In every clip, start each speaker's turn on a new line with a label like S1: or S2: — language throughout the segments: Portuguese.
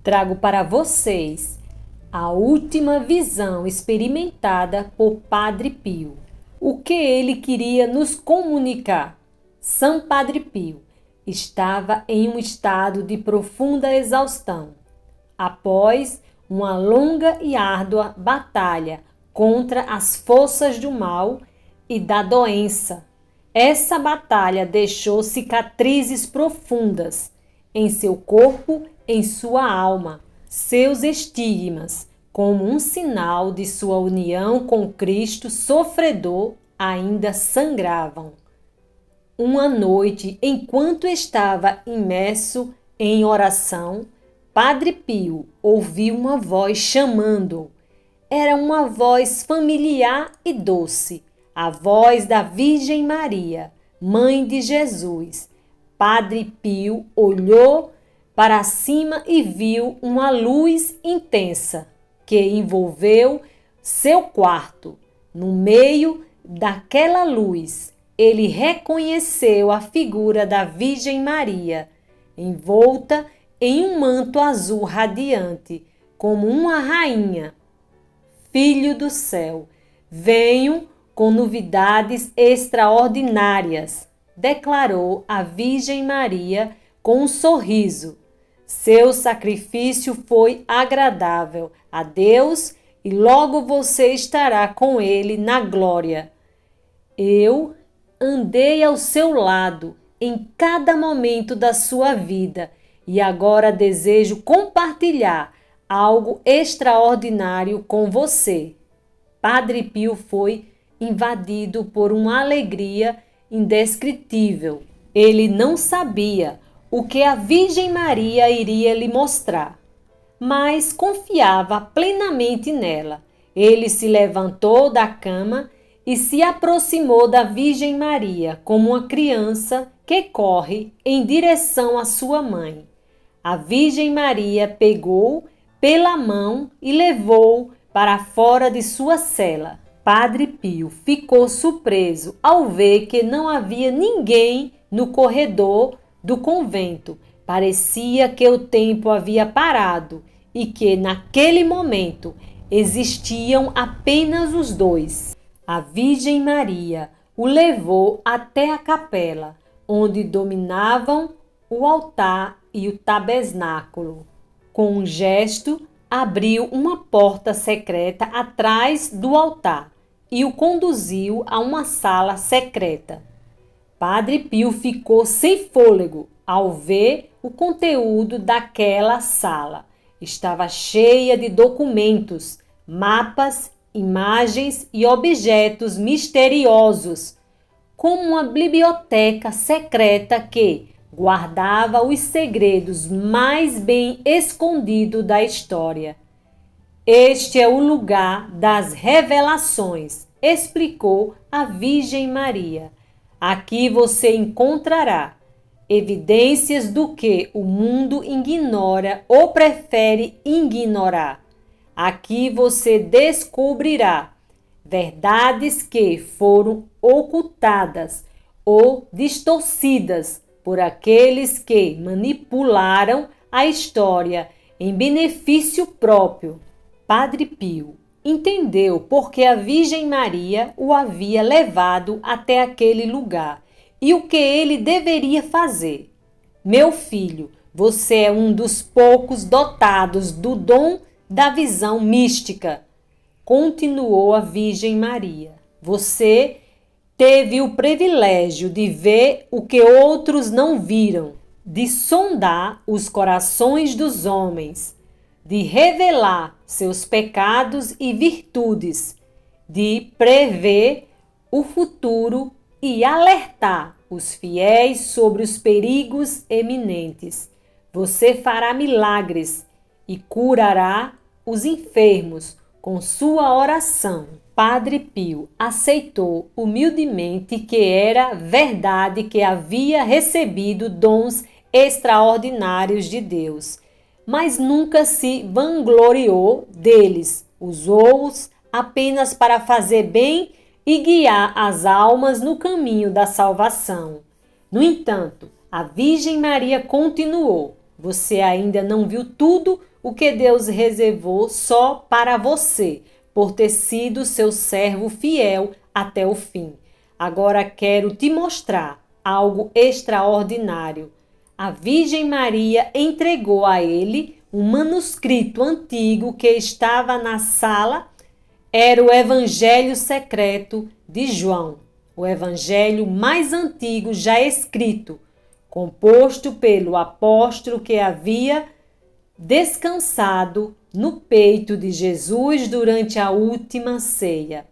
S1: trago para vocês a última visão experimentada por Padre Pio. O que ele queria nos comunicar? São Padre Pio estava em um estado de profunda exaustão, após uma longa e árdua batalha contra as forças do mal e da doença. Essa batalha deixou cicatrizes profundas em seu corpo, em sua alma. Seus estigmas, como um sinal de sua união com Cristo sofredor, ainda sangravam. Uma noite, enquanto estava imerso em oração, Padre Pio ouviu uma voz chamando-o. Era uma voz familiar e doce, a voz da Virgem Maria, Mãe de Jesus. Padre Pio olhou para cima e viu uma luz intensa que envolveu seu quarto. No meio daquela luz, ele reconheceu a figura da Virgem Maria, envolta em um manto azul radiante, como uma rainha. Filho do céu, venho com novidades extraordinárias, declarou a Virgem Maria com um sorriso. Seu sacrifício foi agradável a Deus e logo você estará com Ele na glória. Eu andei ao seu lado em cada momento da sua vida e agora desejo compartilhar algo extraordinário com você. Padre Pio foi invadido por uma alegria indescritível. Ele não sabia o que a Virgem Maria iria lhe mostrar, mas confiava plenamente nela. Ele se levantou da cama e se aproximou da Virgem Maria como uma criança que corre em direção à sua mãe. A Virgem Maria pegou pela mão e levou para fora de sua cela. Padre Pio ficou surpreso ao ver que não havia ninguém no corredor do convento. Parecia que o tempo havia parado e que, naquele momento, existiam apenas os dois. A Virgem Maria o levou até a capela, onde dominavam o altar e o tabernáculo. Com um gesto, abriu uma porta secreta atrás do altar e o conduziu a uma sala secreta. Padre Pio ficou sem fôlego ao ver o conteúdo daquela sala. Estava cheia de documentos, mapas, imagens e objetos misteriosos, como uma biblioteca secreta que guardava os segredos mais bem escondidos da história. Este é o lugar das revelações, explicou a Virgem Maria. Aqui você encontrará evidências do que o mundo ignora ou prefere ignorar. Aqui você descobrirá verdades que foram ocultadas ou distorcidas por aqueles que manipularam a história em benefício próprio. Padre Pio entendeu por que a Virgem Maria o havia levado até aquele lugar e o que ele deveria fazer. Meu filho, você é um dos poucos dotados do dom da visão mística, continuou a Virgem Maria. Você teve o privilégio de ver o que outros não viram, de sondar os corações dos homens, de revelar seus pecados e virtudes, de prever o futuro e alertar os fiéis sobre os perigos eminentes. Você fará milagres e curará os enfermos com sua oração. Padre Pio aceitou humildemente que era verdade que havia recebido dons extraordinários de Deus, mas nunca se vangloriou deles. Usou-os apenas para fazer bem e guiar as almas no caminho da salvação. No entanto, a Virgem Maria continuou: Você ainda não viu tudo o que Deus reservou só para você, por ter sido seu servo fiel até o fim. Agora quero te mostrar algo extraordinário. A Virgem Maria entregou a ele um manuscrito antigo que estava na sala. Era o Evangelho secreto de João, o evangelho mais antigo já escrito, composto pelo apóstolo que havia descansado no peito de Jesus durante a última ceia.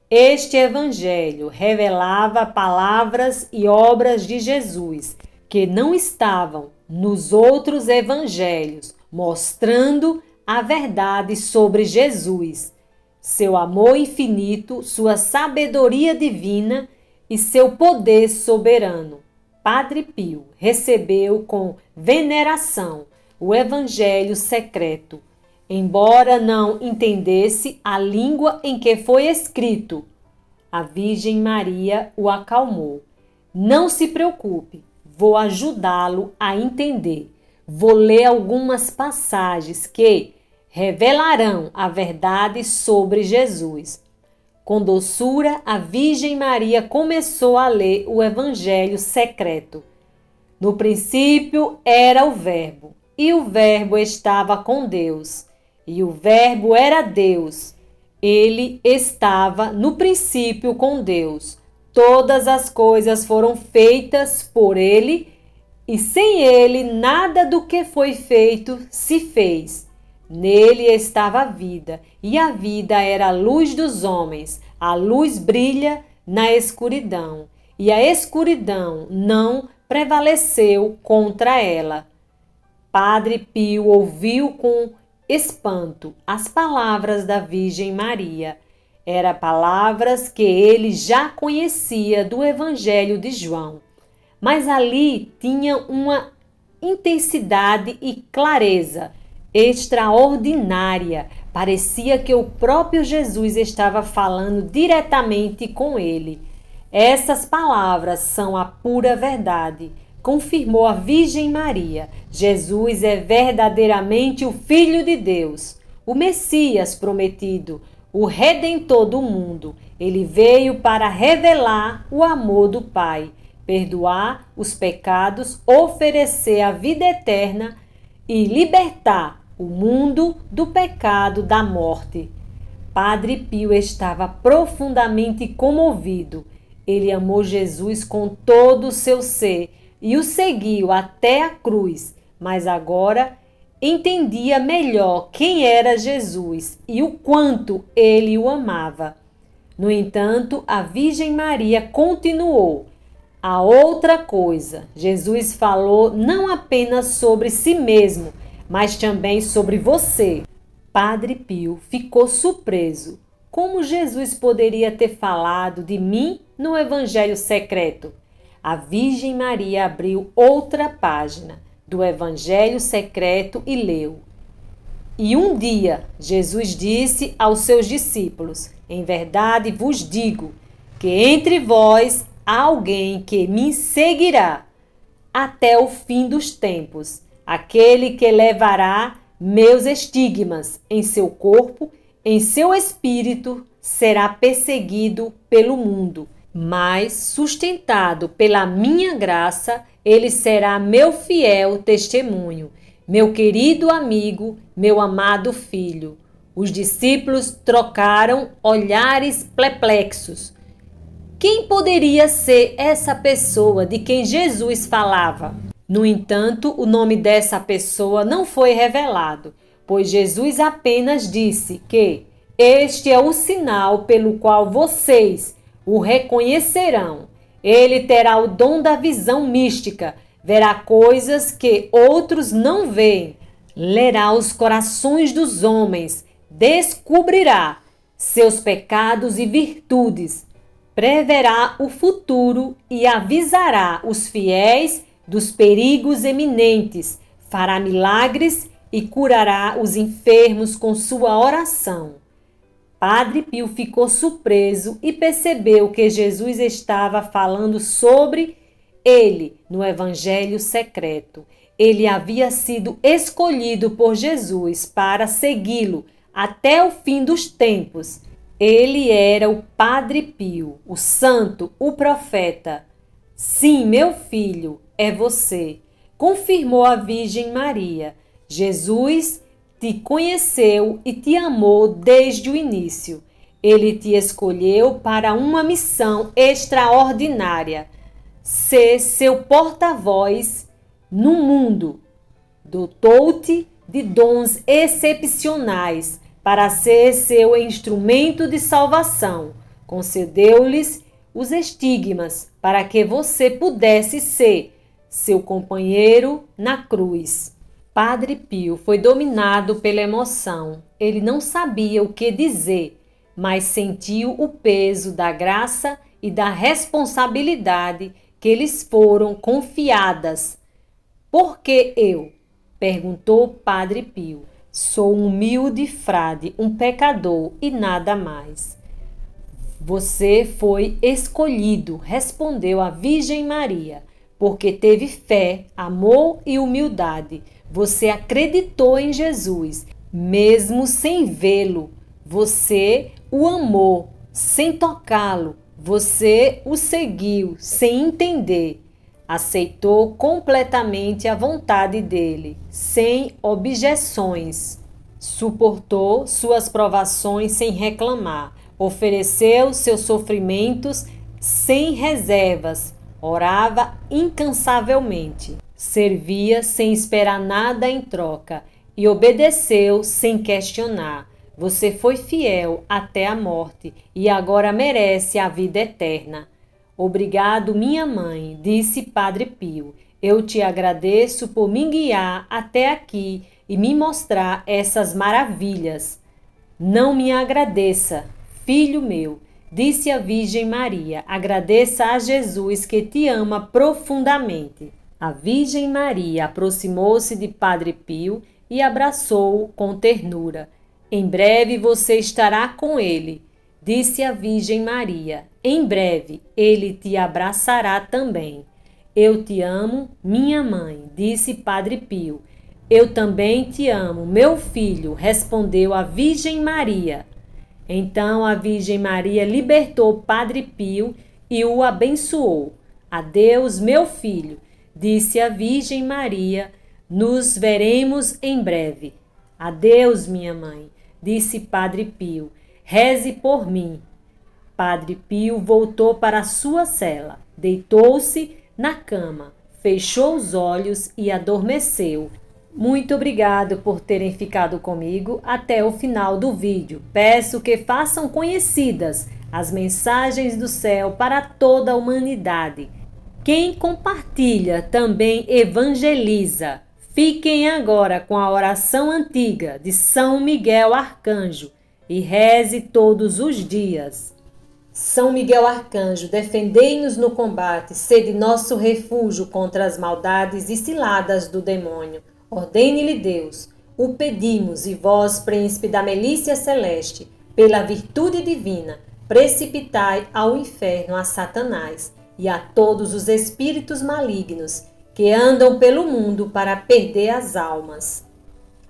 S1: Este evangelho revelava palavras e obras de Jesus que não estavam nos outros evangelhos, mostrando a verdade sobre Jesus, seu amor infinito, sua sabedoria divina e seu poder soberano. Padre Pio recebeu com veneração o evangelho secreto, embora não entendesse a língua em que foi escrito. A Virgem Maria o acalmou. Não se preocupe, vou ajudá-lo a entender. Vou ler algumas passagens que revelarão a verdade sobre Jesus. Com doçura, a Virgem Maria começou a ler o Evangelho secreto. No princípio era o Verbo, e o Verbo estava com Deus, e o Verbo era Deus. Ele estava no princípio com Deus. Todas as coisas foram feitas por ele, e sem ele nada do que foi feito se fez. Nele estava a vida, e a vida era a luz dos homens. A luz brilha na escuridão, e a escuridão não prevaleceu contra ela. Padre Pio ouviu com espanto as palavras da Virgem Maria. Eram palavras que ele já conhecia do Evangelho de João, mas ali tinha uma intensidade e clareza extraordinária. Parecia que o próprio Jesus estava falando diretamente com ele. Essas palavras são a pura verdade, confirmou a Virgem Maria. Jesus é verdadeiramente o Filho de Deus, o Messias prometido, o Redentor do mundo. Ele veio para revelar o amor do Pai, perdoar os pecados, oferecer a vida eterna e libertar o mundo do pecado da morte. Padre Pio estava profundamente comovido. Ele amou Jesus com todo o seu ser e o seguiu até a cruz, mas agora entendia melhor quem era Jesus e o quanto ele o amava. No entanto, a Virgem Maria continuou. A outra coisa, Jesus falou não apenas sobre si mesmo, mas também sobre você. Padre Pio ficou surpreso. Como Jesus poderia ter falado de mim no Evangelho secreto? A Virgem Maria abriu outra página do Evangelho secreto e leu. E um dia, Jesus disse aos seus discípulos: em verdade vos digo que entre vós há alguém que me seguirá até o fim dos tempos, aquele que levará meus estigmas em seu corpo, em seu espírito, será perseguido pelo mundo, mas sustentado pela minha graça, ele será meu fiel testemunho, meu querido amigo, meu amado filho. Os discípulos trocaram olhares perplexos. Quem poderia ser essa pessoa de quem Jesus falava? No entanto, o nome dessa pessoa não foi revelado, pois Jesus apenas disse que este é o sinal pelo qual vocês o reconhecerão. Ele terá o dom da visão mística, verá coisas que outros não veem, lerá os corações dos homens, descobrirá seus pecados e virtudes, preverá o futuro e avisará os fiéis dos perigos eminentes, fará milagres e curará os enfermos com sua oração. Padre Pio ficou surpreso e percebeu que Jesus estava falando sobre ele no Evangelho secreto. Ele havia sido escolhido por Jesus para segui-lo até o fim dos tempos. Ele era o Padre Pio, o santo, o profeta. Sim, meu filho, é você, confirmou a Virgem Maria. Jesus te conheceu e te amou desde o início. Ele te escolheu para uma missão extraordinária. Ser seu porta-voz no mundo. Dotou-te de dons excepcionais para ser seu instrumento de salvação. Concedeu-lhes os estigmas para que você pudesse ser seu companheiro na cruz. Padre Pio foi dominado pela emoção. Ele não sabia o que dizer, mas sentiu o peso da graça e da responsabilidade que lhes foram confiadas. Por que eu? Perguntou Padre Pio. Sou um humilde frade, um pecador e nada mais. Você foi escolhido, respondeu a Virgem Maria, porque teve fé, amor e humildade. Você acreditou em Jesus, mesmo sem vê-lo. Você o amou, sem tocá-lo. Você o seguiu, sem entender. Aceitou completamente a vontade dele, sem objeções. Suportou suas provações sem reclamar. Ofereceu seus sofrimentos sem reservas. Orava incansavelmente. Servia sem esperar nada em troca e obedeceu sem questionar. Você foi fiel até a morte e agora merece a vida eterna. Obrigado, minha mãe, disse Padre Pio. Eu te agradeço por me guiar até aqui e me mostrar essas maravilhas. Não me agradeça, filho meu, disse a Virgem Maria. Agradeça a Jesus que te ama profundamente. A Virgem Maria aproximou-se de Padre Pio e abraçou-o com ternura. Em breve você estará com ele, disse a Virgem Maria. Em breve ele te abraçará também. Eu te amo, minha mãe, disse Padre Pio. Eu também te amo, meu filho, respondeu a Virgem Maria. Então a Virgem Maria libertou Padre Pio e o abençoou. Adeus, meu filho, disse a Virgem Maria. Nos veremos em breve. Adeus, minha mãe, disse Padre Pio. Reze por mim. Padre Pio voltou para sua cela, deitou-se na cama, fechou os olhos e adormeceu. Muito obrigado por terem ficado comigo até o final do vídeo. Peço que façam conhecidas as mensagens do céu para toda a humanidade. Quem compartilha também evangeliza. Fiquem agora com a oração antiga de São Miguel Arcanjo e reze todos os dias. São Miguel Arcanjo, defendei-nos no combate, sede nosso refúgio contra as maldades e ciladas do demônio. Ordene-lhe Deus, o pedimos, e vós, príncipe da milícia celeste, pela virtude divina, precipitai ao inferno a Satanás e a todos os espíritos malignos que andam pelo mundo para perder as almas.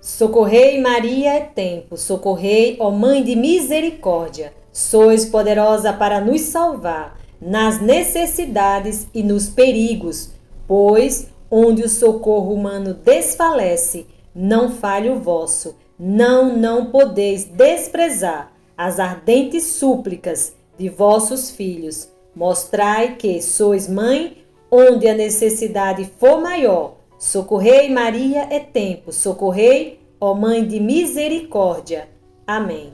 S1: Socorrei, Maria, é tempo, socorrei, ó Mãe de misericórdia. Sois poderosa para nos salvar nas necessidades e nos perigos, pois onde o socorro humano desfalece, não falha o vosso. Não podeis desprezar as ardentes súplicas de vossos filhos. Mostrai que sois mãe onde a necessidade for maior. Socorrei, Maria, é tempo, socorrei, ó Mãe de misericórdia. Amém.